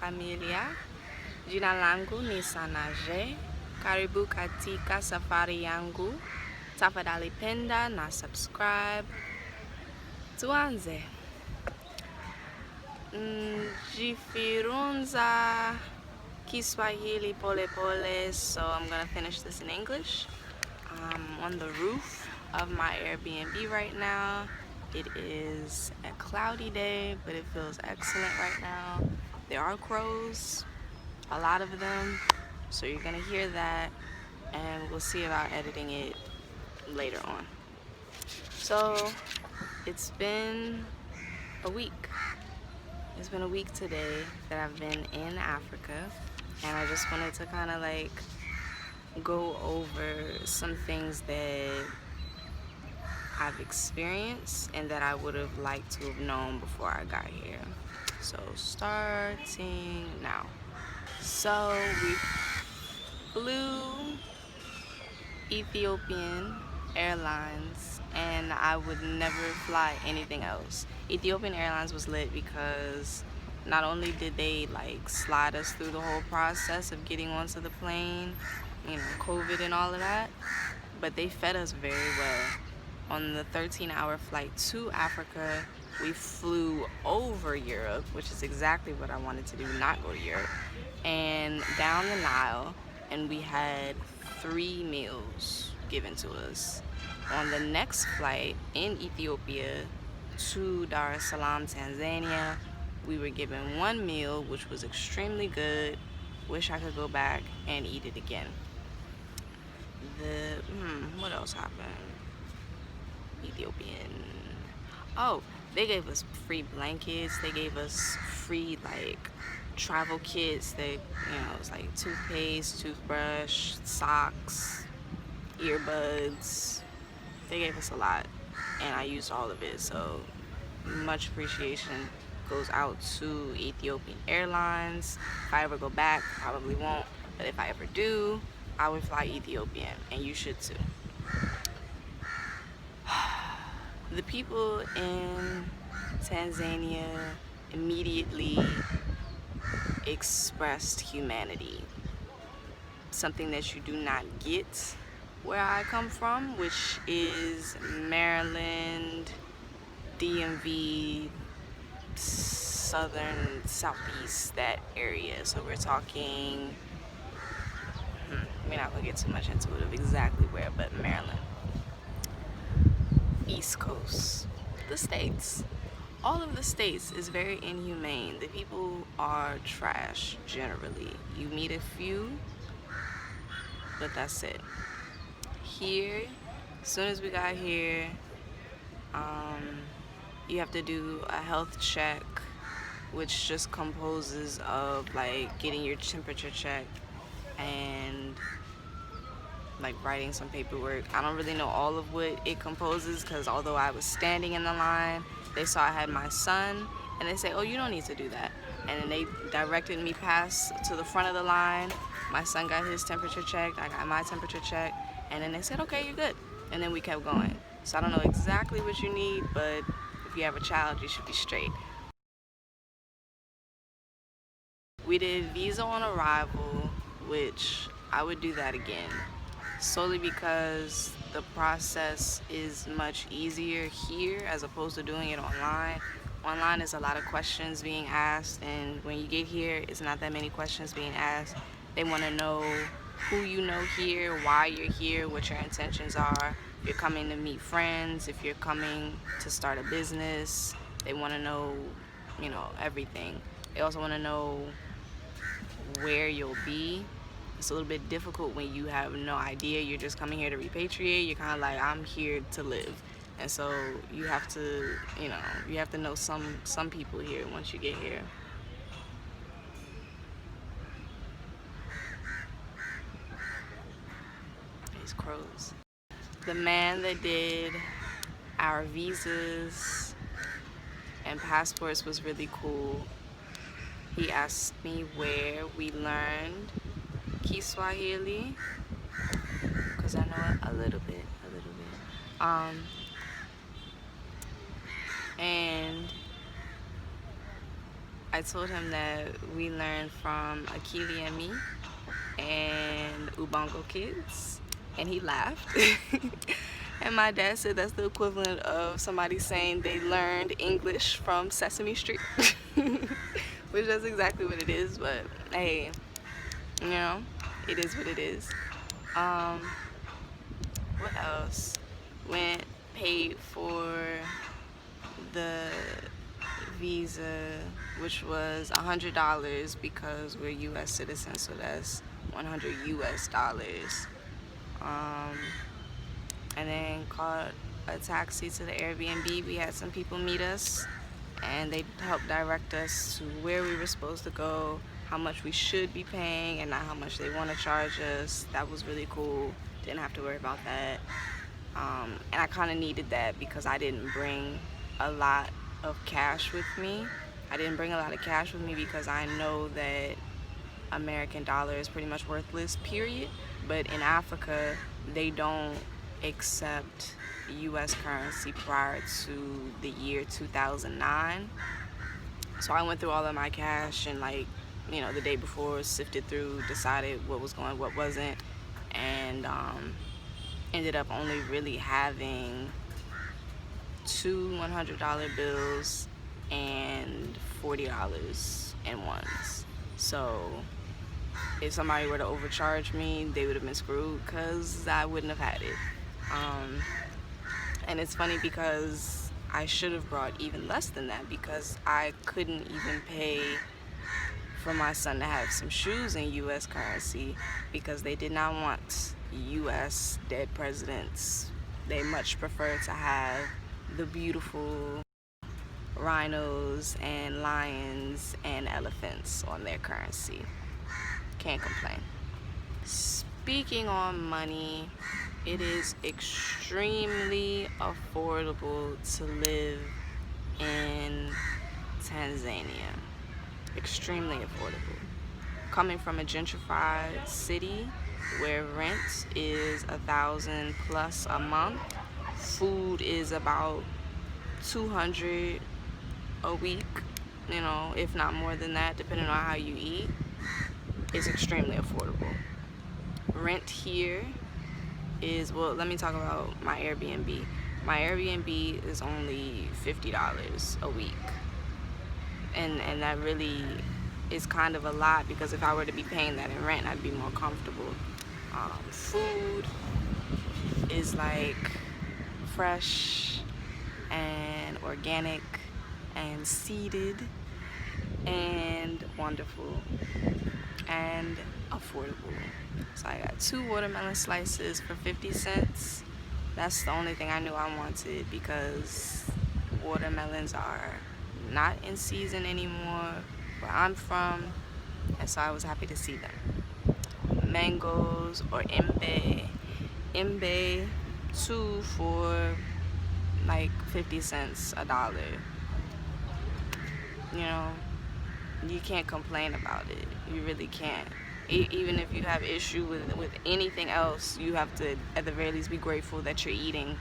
familia. Jina langu ni Sanaje. Karibu katika safari yangu. Tafadhali penda na subscribe. Tuanze. Jifunza Kiswahili pole pole, so I'm gonna finish this in English. I'm on the roof of my Airbnb right now. It is a cloudy day, but it feels excellent right now. There are crows, a lot of them, so you're gonna hear that, and we'll see about editing it later on. So it's been a week. It's been a week today that I've been in Africa, and I just wanted to kind of like go over some things that I've experienced and that I would have liked to have known before I got here. So starting now. So we flew Ethiopian Airlines, and I would never fly anything else. Ethiopian Airlines was lit because not only did they like slide us through the whole process of getting onto the plane, COVID and all of that, but they fed us very well. On the 13-hour flight to Africa, we flew over Europe, which is exactly what I wanted to do, not go to Europe, and down the Nile, and we had 3 meals given to us. On the next flight in Ethiopia to Dar es Salaam, Tanzania, we were given 1 meal, which was extremely good. Wish I could go back and eat it again. What else happened? Ethiopian. Oh, they gave us free blankets. They gave us free like travel kits. It was like toothpaste, toothbrush, socks, earbuds. They gave us a lot, and I used all of it. So much appreciation goes out to Ethiopian Airlines. If I ever go back, probably won't, but if I ever do, I would fly Ethiopian, and you should too. The people in Tanzania immediately expressed humanity, something that you do not get where I come from, which is Maryland, DMV, southern, southeast, that area. So we're talking, we're not gonna get too much into it of exactly where, but Maryland, East Coast, the States. All of the States is very inhumane. The people are trash generally. You meet a few, but that's it. Here, as soon as we got here, you have to do a health check, which just composes of like getting your temperature checked and like writing some paperwork. I don't really know all of what it composes, because although I was standing in the line, they saw I had my son, and they say, oh, you don't need to do that. And then they directed me past to the front of the line. My son got his temperature checked, I got my temperature checked, and then they said, okay, you're good. And then we kept going. So I don't know exactly what you need, but if you have a child, you should be straight. We did visa on arrival, which I would do that again, solely because the process is much easier here as opposed to doing it online. Online is a lot of questions being asked, and when you get here, it's not that many questions being asked. They want to know who you know here, why you're here, what your intentions are. If you're coming to meet friends, if you're coming to start a business, they want to know, everything. They also want to know where you'll be. It's a little bit difficult when you have no idea. You're just coming here to repatriate. You're kind of like, I'm here to live. And so you have to, you have to know some people here once you get here. These crows. The man that did our visas and passports was really cool. He asked me where we learned Kiswahili, because I know it a little bit. And I told him that we learned from Akili and me and Ubongo Kids, and he laughed. And my dad said that's the equivalent of somebody saying they learned English from Sesame Street. Which that's exactly what it is, but hey, you know, it is what it is. What else? Went, paid for the visa, which was $100 because we're U.S. citizens, so that's 100 U.S. dollars. And then caught a taxi to the Airbnb. We had some people meet us, and they helped direct us to where we were supposed to go, how much we should be paying, and not how much they want to charge us. That was really cool. Didn't have to worry about that. And I kind of needed that because I didn't bring a lot of cash with me. I didn't bring a lot of cash with me because I know that American dollar is pretty much worthless, period. But in Africa, they don't accept US currency prior to the year 2009. So I went through all of my cash and, like, you know, the day before, sifted through, decided what was going, what wasn't, and ended up only really having two $100 bills and $40 in ones. So if somebody were to overcharge me, they would have been screwed because I wouldn't have had it. And it's funny because I should have brought even less than that because I couldn't even pay for my son to have some shoes in US currency because they did not want US dead presidents. They much prefer to have the beautiful rhinos and lions and elephants on their currency. Can't complain. Speaking on money, it is extremely affordable to live in Tanzania. Extremely affordable. Coming from a gentrified city where rent is $1,000 plus a month, food is about $200 a week, you know, if not more than that, depending on how you eat. It's extremely affordable. Rent here is, well, let me talk about my Airbnb. My Airbnb is only $50 a week. And that really is kind of a lot because if I were to be paying that in rent, I'd be more comfortable. Food is like fresh and organic and seeded and wonderful and affordable. So I got 2 watermelon slices for 50 cents. That's the only thing I knew I wanted because watermelons are not in season anymore where I'm from, and so I was happy to see them. Mangoes or imbe 2 for like 50 cents, $1. You know, you can't complain about it. You really can't. Even if you have issue with anything else, you have to at the very least be grateful that you're eating.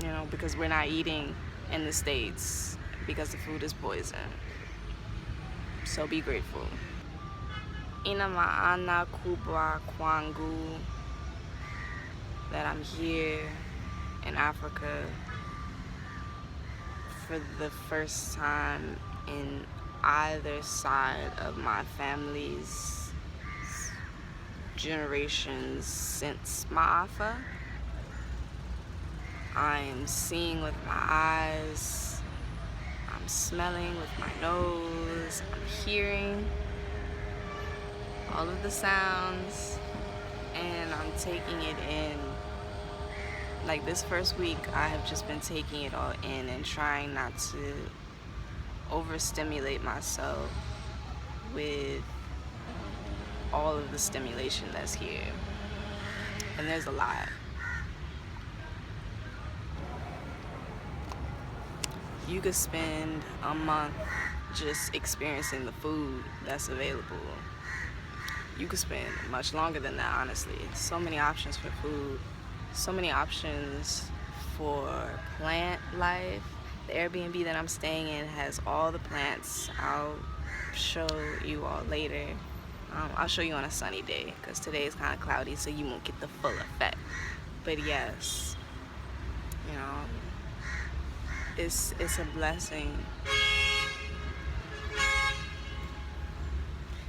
You know, because we're not eating in the States because the food is poison. So be grateful. Ina maana kubwa kwangu that I'm here in Africa for the first time in either side of my family's generations since Maafa. I am seeing with my eyes, I'm smelling with my nose, I'm hearing all of the sounds, and I'm taking it in. Like this first week, I have just been taking it all in and trying not to overstimulate myself with all of the stimulation that's here. And there's a lot. You could spend a month just experiencing the food that's available. You could spend much longer than that, honestly. So many options for food, so many options for plant life, The Airbnb that I'm staying in has all the plants. I'll show you all later. I'll show you on a sunny day because today is kind of cloudy, so you won't get the full effect. But yes, you know, it's a blessing.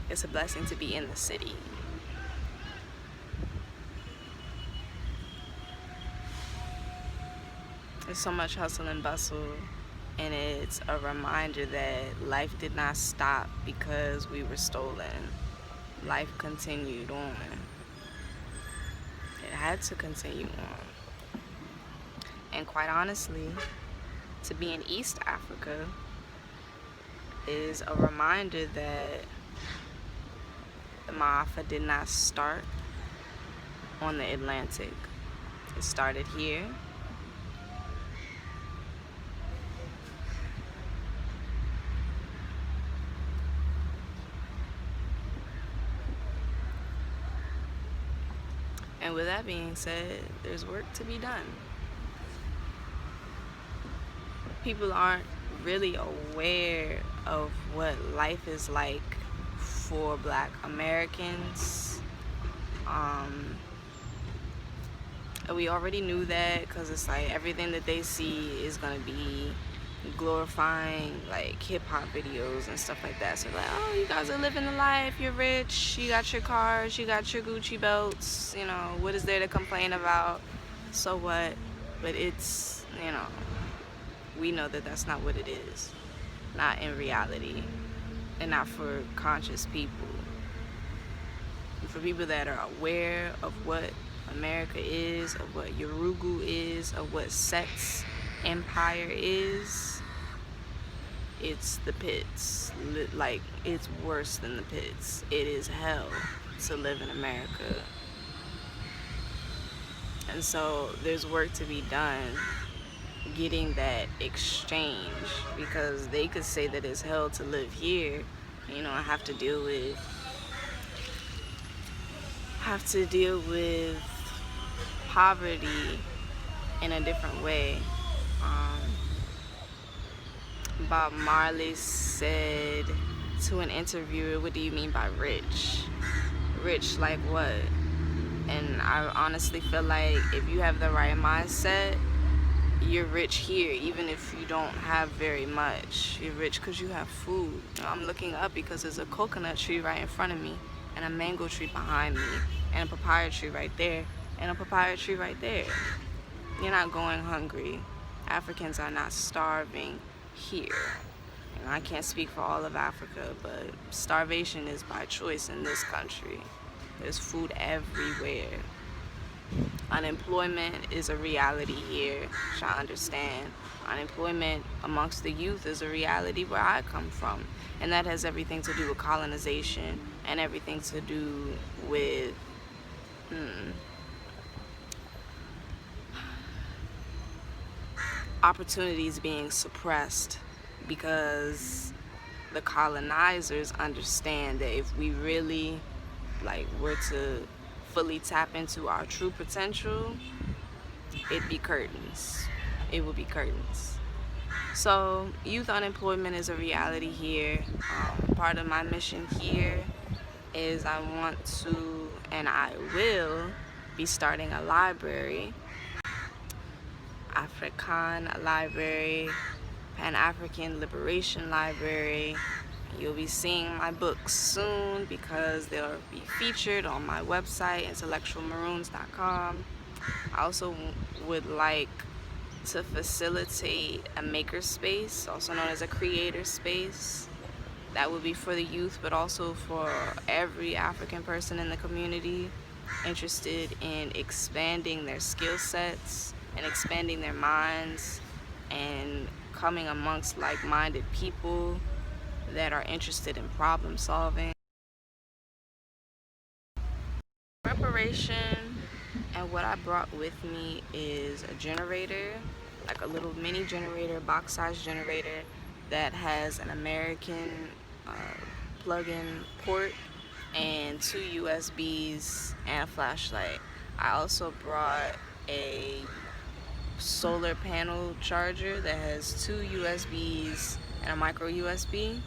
It's a blessing to be in the city. There's so much hustle and bustle, and it's a reminder that life did not stop because we were stolen. Life continued on. It had to continue on. And quite honestly, to be in East Africa is a reminder that the Ma'afa did not start on the Atlantic. It started here. And with that being said, there's work to be done. People aren't really aware of what life is like for Black Americans. We already knew that because it's like everything that they see is gonna be glorifying like hip-hop videos and stuff like that. So like, oh, you guys are living the life, you're rich, you got your cars, you got your Gucci belts, you know, what is there to complain about? So what? But it's, you know, we know that that's not what it is. Not in reality, and not for conscious people. And for people that are aware of what America is, of what yurugu is, of what sex empire is, it's the pits. Like, it's worse than the pits. It is hell to live in America. And so there's work to be done getting that exchange, because they could say that it's hell to live here. You know, I have to deal with poverty in a different way. Bob Marley said to an interviewer, what do you mean by rich? Rich like what? And I honestly feel like if you have the right mindset, you're rich here, even if you don't have very much. You're rich because you have food. You know, I'm looking up because there's a coconut tree right in front of me, and a mango tree behind me, and a papaya tree right there, and a papaya tree right there. You're not going hungry. Africans are not starving here. You know, I can't speak for all of Africa, but starvation is by choice in this country. There's food everywhere. Unemployment is a reality here, which I understand. Unemployment amongst the youth is a reality where I come from. And that has everything to do with colonization and everything to do with opportunities being suppressed, because the colonizers understand that if we really were to fully tap into our true potential, it'd be curtains. It would be curtains. So youth unemployment is a reality here. Part of my mission here is I want to, and I will, be starting a library. African library, Pan-African Liberation Library. You'll be seeing my books soon because they'll be featured on my website, intellectualmaroons.com. I also would like to facilitate a maker space, also known as a creator space. That would be for the youth, but also for every African person in the community interested in expanding their skill sets and expanding their minds and coming amongst like-minded people that are interested in problem solving. Preparation, and what I brought with me is a generator, like a little mini generator, box-size generator that has an American plug-in port and 2 USBs and a flashlight. I also brought a solar panel charger that has 2 USBs and a micro USB.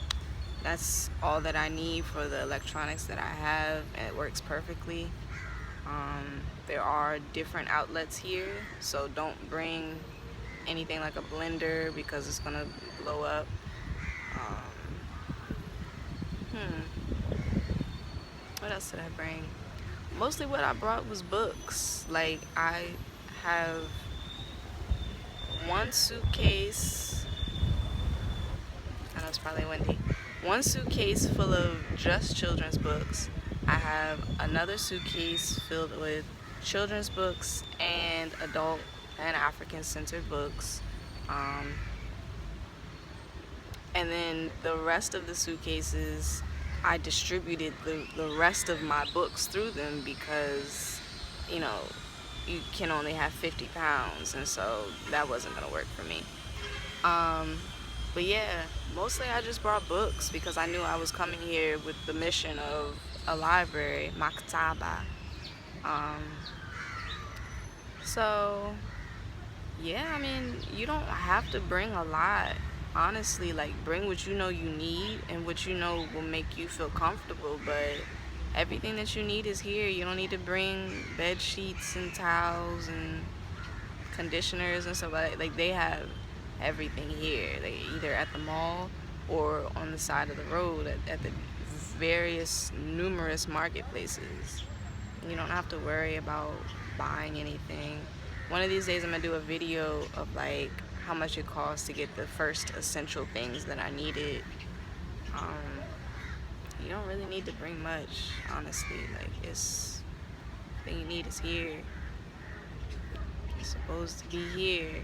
That's all that I need for the electronics that I have, and it works perfectly. There are different outlets here, so don't bring anything like a blender because it's gonna blow up. What else did I bring? Mostly what I brought was books. Like, I have one suitcase, I know it's probably windy, one suitcase full of just children's books. I have another suitcase filled with children's books and adult and African-centered books. And then the rest of the suitcases, I distributed the rest of my books through them because, you know, you can only have 50 pounds, and so that wasn't gonna work for me. But yeah, mostly I just brought books because I knew I was coming here with the mission of a library, maktaba. So yeah, I mean, you don't have to bring a lot. Honestly, like, bring what you know you need and what you know will make you feel comfortable, but everything that you need is here. You don't need to bring bed sheets and towels and conditioners and stuff like they have everything here. They either at the mall or on the side of the road at the various numerous marketplaces. You don't have to worry about buying anything. One of these days I'm gonna do a video of like how much it costs to get the first essential things that I needed. You don't really need to bring much, honestly. Like, it's the thing you need is here. It's supposed to be here.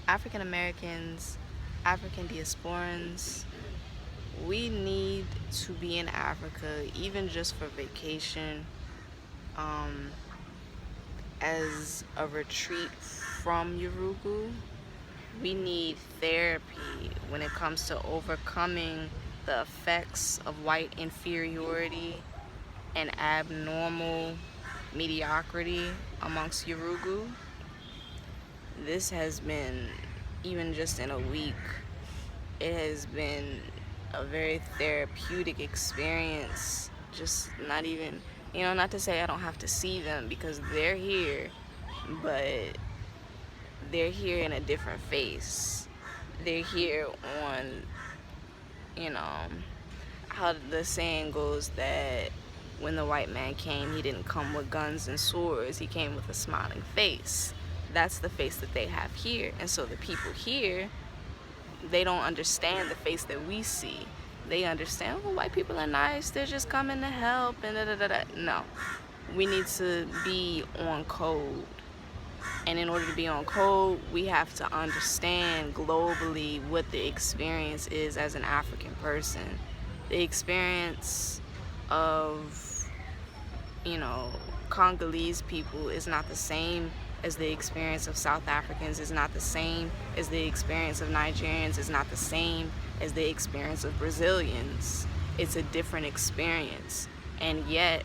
African Americans, African diasporans, we need to be in Africa, even just for vacation, as a retreat from yurugu. We need therapy when it comes to overcoming the effects of white inferiority and abnormal mediocrity amongst yurugu. This has been, even just in a week, it has been a very therapeutic experience. Just not even, not to say I don't have to see them because they're here, but they're here in a different face. They're here on, how the saying goes that when the white man came, he didn't come with guns and swords, he came with a smiling face. That's the face that they have here. And so the people here, they don't understand the face that we see. They understand, oh, white people are nice, they're just coming to help, and da-da-da-da. No, we need to be on code. And in order to be on code, we have to understand globally what the experience is as an African person. The experience of, Congolese people is not the same as the experience of South Africans, is not the same as the experience of Nigerians, is not the same as the experience of Brazilians. It's a different experience. And yet,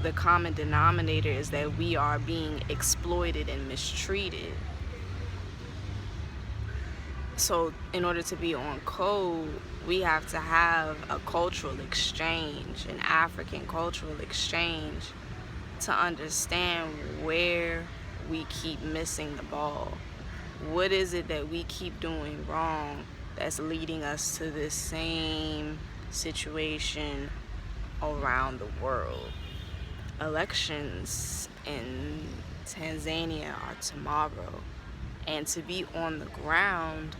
the common denominator is that we are being exploited and mistreated. So in order to be on code, we have to have a cultural exchange, an African cultural exchange, to understand where we keep missing the ball. What is it that we keep doing wrong that's leading us to this same situation around the world? Elections in Tanzania are tomorrow, and to be on the ground,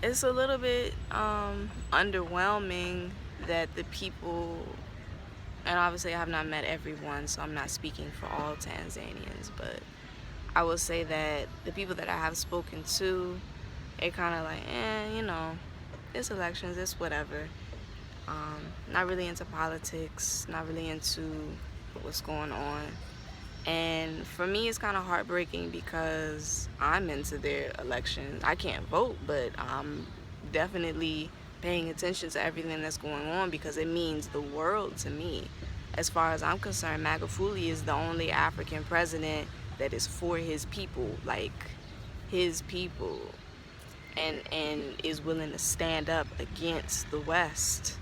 it's a little bit underwhelming that the people, and obviously I have not met everyone, so I'm not speaking for all Tanzanians, but I will say that the people that I have spoken to, they're kind of like, it's elections, it's whatever. Not really into politics, not really into what's going on. And for me, it's kind of heartbreaking because I'm into their elections. I can't vote, but I'm definitely paying attention to everything that's going on because it means the world to me. As far as I'm concerned, Magufuli is the only African president that is for his people, like his people, and is willing to stand up against the West.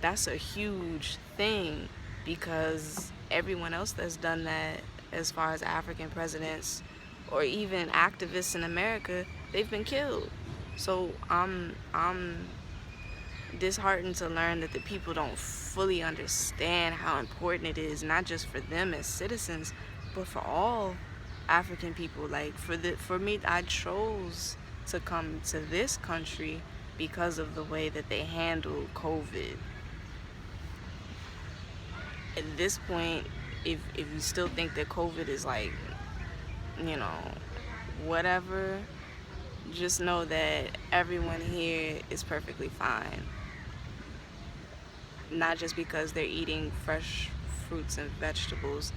That's a huge thing, because everyone else that's done that, as far as African presidents or even activists in America, they've been killed. So I'm disheartened to learn that the people don't fully understand how important it is, not just for them as citizens, but for all African people. Like for me, I chose to come to this country because of the way that they handled COVID. At this point, if you still think that COVID is like, you know, whatever, just know that everyone here is perfectly fine. Not just because they're eating fresh fruits and vegetables,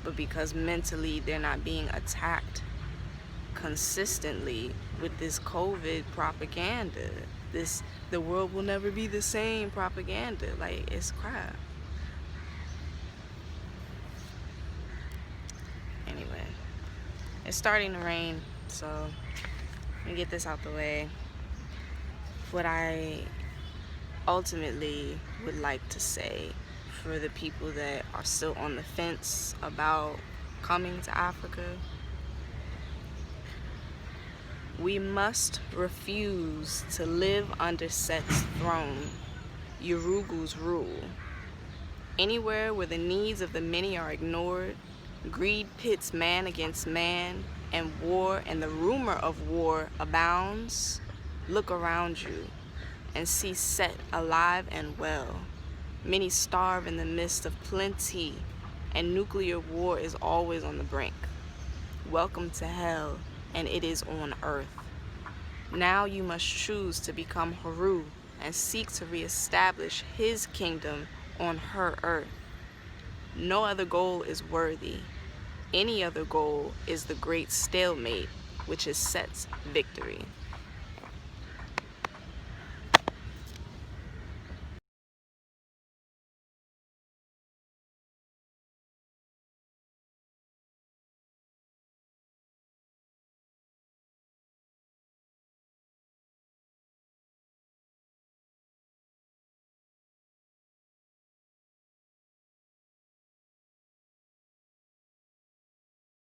but because mentally they're not being attacked consistently with this COVID propaganda. This the world will never be the same propaganda. Like, it's crap. Anyway, it's starting to rain, so let me get this out the way. What I ultimately would like to say for the people that are still on the fence about coming to Africa: we must refuse to live under Set's throne, Yurugu's rule. Anywhere where the needs of the many are ignored, greed pits man against man, and war and the rumor of war abounds, look around you and see Set alive and well. Many starve in the midst of plenty, and nuclear war is always on the brink. Welcome to hell, and it is on earth. Now you must choose to become Haru and seek to reestablish his kingdom on her earth. No other goal is worthy. Any other goal is the great stalemate, which is Set's victory.